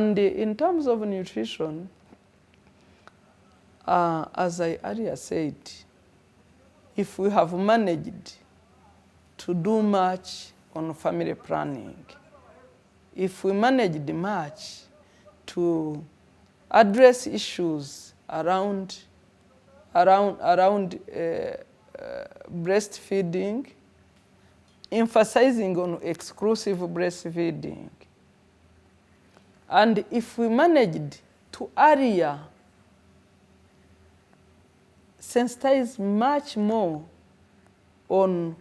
And in terms of nutrition, as I earlier said, if we have managed to do much on family planning, if we managed much to address issues around breastfeeding, emphasizing on exclusive breastfeeding, and if we managed to earlier sensitize much more on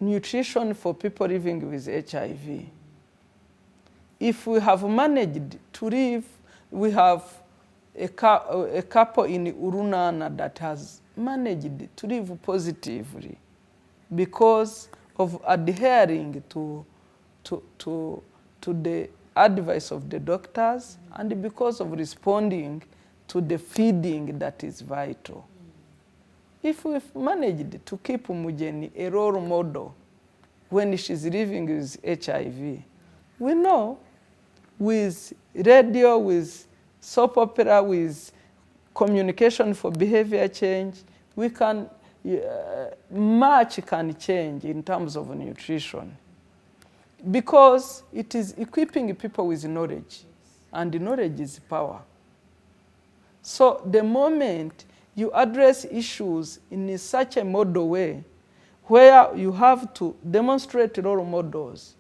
nutrition for people living with HIV. If we have managed to live, we have a couple in URUNANA that has managed to live positively because of adhering to the advice of the doctors and because of responding to the feeding that is vital. If we've managed to keep Mujeni a role model when she's living with HIV, we know with radio, with soap opera, with communication for behavior change, we can, much can change in terms of nutrition. Because it is equipping people with knowledge, and knowledge is power. So the moment you address issues in such a model way, where you have to demonstrate role models,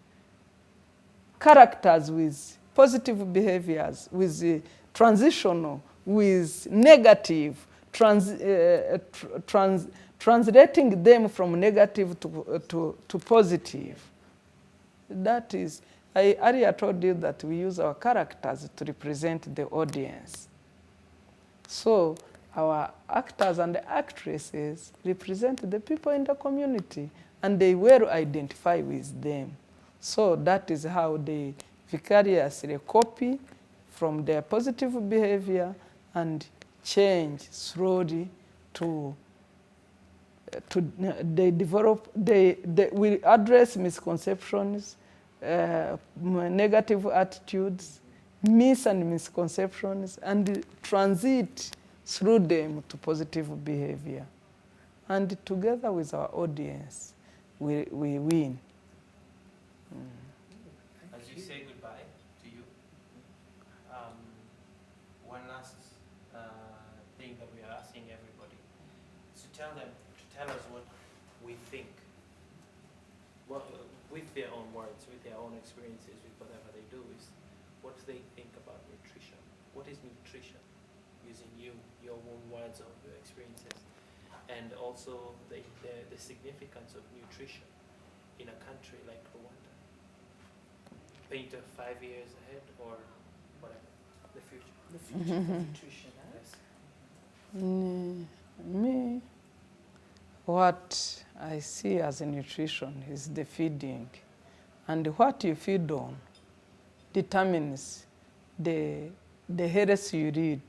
characters with positive behaviors, with transitional, with negative, translating them from negative to positive. That is, I earlier told you that we use our characters to represent the audience. So our actors and actresses represent the people in the community, and they will identify with them. So that is how they vicariously copy from their positive behavior and change slowly to they develop, they will address misconceptions, negative attitudes, myths and misconceptions, and transit through them to positive behavior. And together with our audience, we win. As you say goodbye to you, one last thing that we are asking everybody is to tell us what we think, with their own words, with their own experiences, with whatever they do, is what they think about nutrition. What is nutrition? Using your own words of your experiences, and also the significance of nutrition in a country like Rwanda. Paint a 5 years ahead or whatever, the future. The future of nutrition, Yes. Me, what I see as a nutrition is the feeding. And what you feed on determines the health you lead,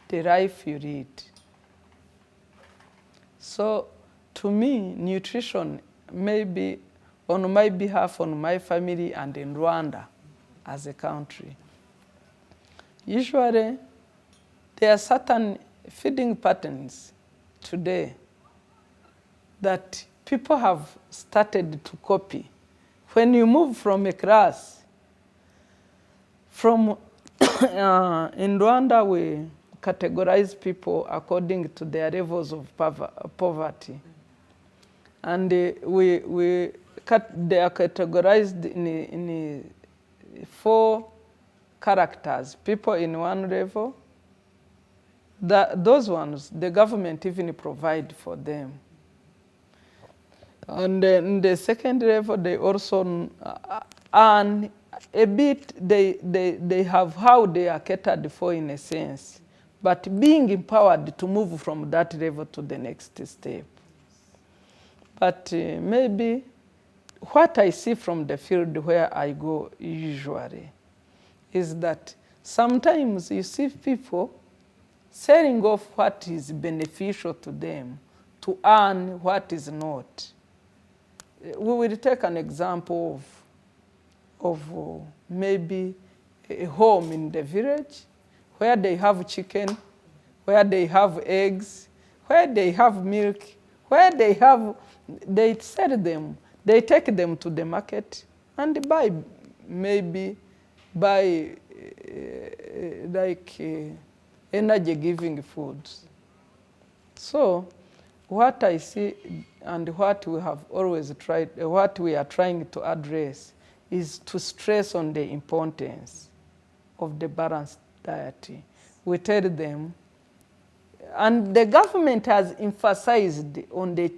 the life you lead. So to me, nutrition may be on my behalf, on my family, and in Rwanda as a country. Usually, there are certain feeding patterns today that people have started to copy. When you move from a class, in Rwanda we categorize people according to their levels of poverty. And they are categorized in 4 characters. People in one level, those ones, the government even provide for them. And in the second level, they also earn a bit, they have how they are catered for in a sense, but being empowered to move from that level to the next step. But maybe what I see from the field where I go usually is that sometimes you see people selling off what is beneficial to them to earn what is not. We will take an example of maybe a home in the village where they have chicken, where they have eggs, where they have milk, where they sell them, they take them to the market and maybe buy energy giving foods. So what I see and what we have always tried, what we are trying to address is to stress on the importance of the balanced diet. We tell them, and the government has emphasized on the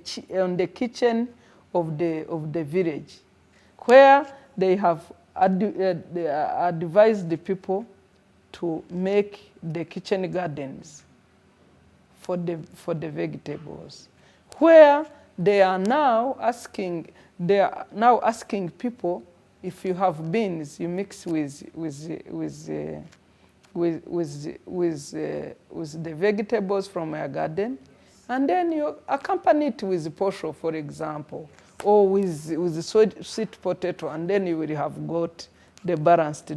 kitchen of the village, where they have advised the people to make the kitchen gardens for the vegetables, where they are now asking people, if you have beans, you mix with the vegetables from your garden, and then you accompany it with posho, for example, or with sweet potato, and then you will have got the balanced